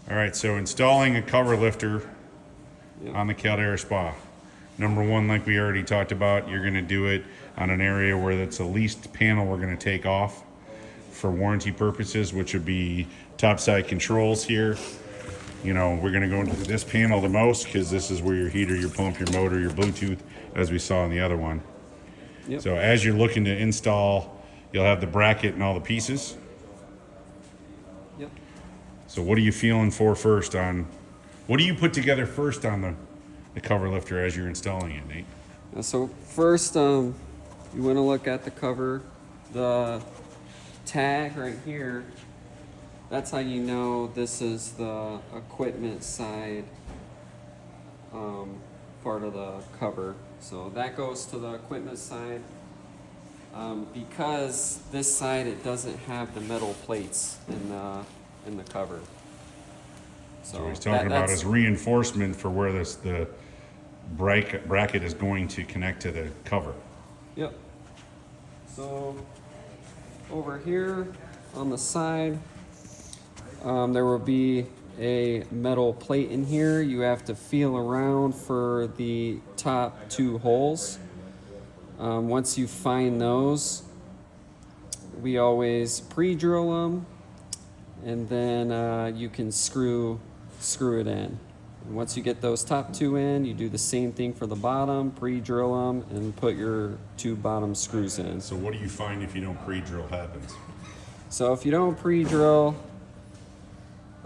All right, so installing a cover lifter on the Caldera Spa. Number one, like we already talked about, you're going to do it on an area where that's the least panel we're going to take off for warranty purposes, which would be topside controls here. You know, we're going to go into this panel the most because this is where your heater, your pump, your motor, your Bluetooth, as we saw in the other one. Yep. So as you're looking to install, you'll have the bracket and all the pieces. Yep. So what are you feeling for first on, what do you put together first on the cover lifter as you're installing it, Nate? So first, you want to look at the cover, the tag right here. That's how you know this is the equipment side part of the cover. So that goes to the equipment side. Because this side, it doesn't have the metal plates in the cover. So what he's talking about is reinforcement for where the bracket is going to connect to the cover. Yep. So over here on the side, there will be a metal plate in here. You have to feel around for the top two holes. Once you find those, we always pre-drill them, and then you can screw it in. And once you get those top two in, you do the same thing for the bottom, pre-drill them, and put your two bottom screws in. So what do you find if you don't pre-drill happens? So if you don't pre-drill,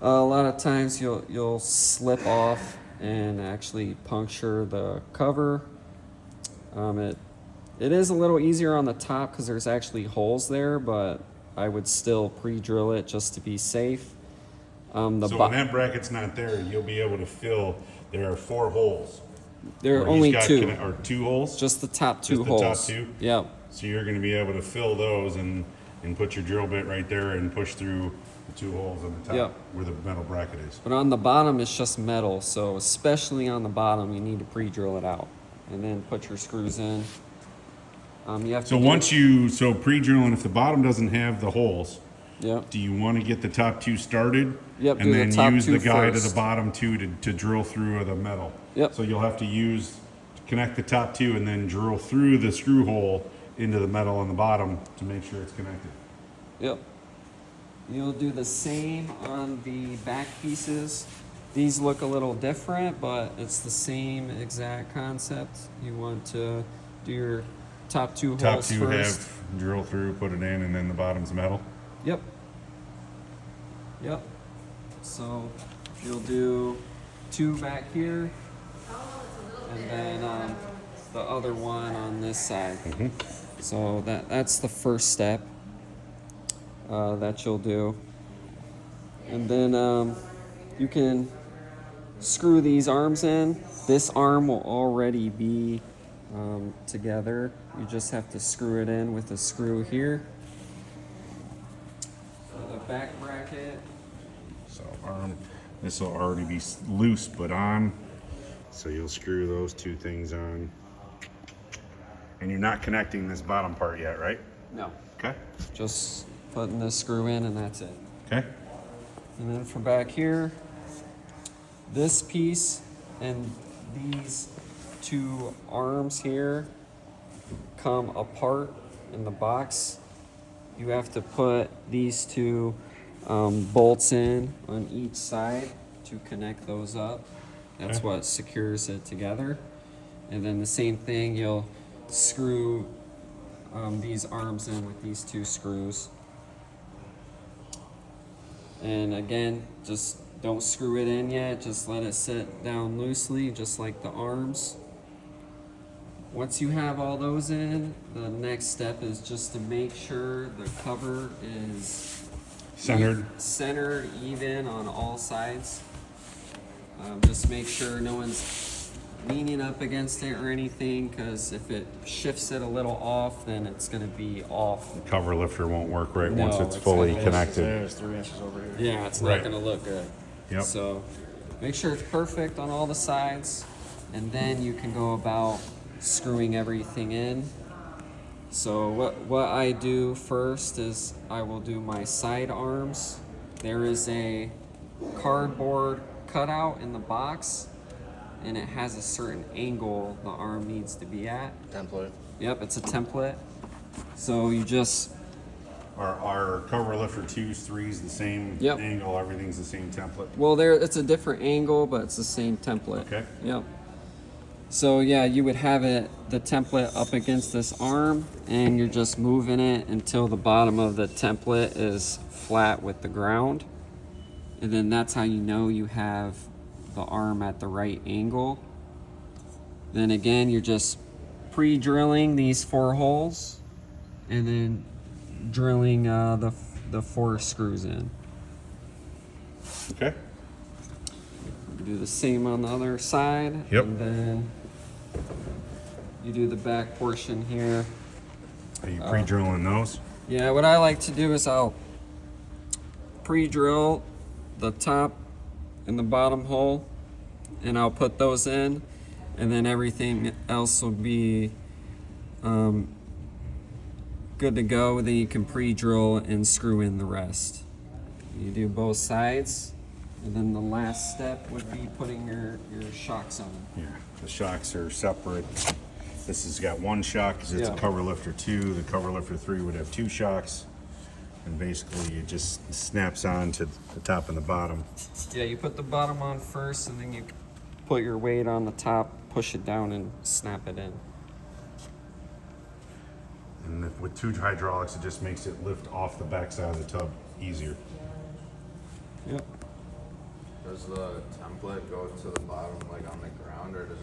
a lot of times you'll slip off and actually puncture the cover. It is a little easier on the top because there's actually holes there, but I would still pre-drill it just to be safe. So when that bracket's not there, you'll be able to fill, there are 4 holes. There are only 2. Or 2 holes? Just the top 2 Just holes. the top 2? Yep. So you're going to be able to fill those and put your drill bit right there and push through the 2 holes on the top. Yep. Where the metal bracket is. But on the bottom, it's just metal. So especially on the bottom, you need to pre-drill it out and then put your screws in. You have to so pre-drilling, if the bottom doesn't have the holes, yep. do you want to get the top 2 started? Yep, and then use the guide first. to the bottom 2 to drill through the metal. Yep. So you'll have to connect the top 2 and then drill through the screw hole into the metal on the bottom to make sure it's connected. Yep. You'll do the same on the back pieces. These look a little different, but it's the same exact concept. You want to do your top 2 holes Top 2 first. have drill through, put it in, and then the bottom's metal. Yep. Yep. So you'll do 2 back here, and then the other one on this side. Mm-hmm. So that's the first step that you'll do. And then you can screw these arms in. This arm will already be together. You just have to screw it in with a screw here. So the back bracket. So this will already be loose but on. So you'll screw those 2 things on. And you're not connecting this bottom part yet, right? No. Okay. Just putting this screw in and that's it. Okay. And then from back here, this piece and these 2 arms here come apart in the box. You have to put these 2 bolts in on each side to connect those up. That's Okay. what secures it together. And then the same thing, you'll screw these arms in with these 2 screws. And again, just don't screw it in yet, just let it sit down loosely, just like the arms. Once you have all those in, the next step is just to make sure the cover is centered, even on all sides. Just make sure no one's leaning up against it or anything, because if it shifts it a little off, then it's going to be off. The cover lifter won't work right No, once it's it's fully gonna- connected. There's 3 inches over here. Yeah, it's not Right. going to look good. Yep. So make sure it's perfect on all the sides, and then you can go about screwing everything in. So what I do first is I will do my side arms. There is a cardboard cutout in the box, and it has a certain angle the arm needs to be at. Template. Yep, it's a template. So you just, Our Coverlifter 2s, 3s, the same Yep. angle, everything's the same template. well, there it's a different angle, but it's the same template. Okay. Yep. So yeah, you would have the template up against this arm, and you're just moving it until the bottom of the template is flat with the ground. And then that's how you know you have the arm at the right angle. Then again, you're just pre-drilling these 4 holes, and then drilling the 4 screws in. Okay. You do the same on the other side. Yep. And then you do the back portion here. Are you pre-drilling those? Yeah, what I like to do is I'll pre-drill the top and the bottom hole, and I'll put those in, and then everything else will be good to go. Then you can pre-drill and screw in the rest. You do both sides, and then the last step would be putting your shocks on. Yeah. The shocks are separate. This has got 1 shock because it's Yeah. a Coverlifter 2. The Coverlifter 3 would have 2 shocks. And basically it just snaps on to the top and the bottom. Yeah, you put the bottom on first, and then you put your weight on the top, push it down, and snap it in. And with 2 hydraulics, it just makes it lift off the backside of the tub easier. Yep. Does the template go to the bottom, like on the ground, or does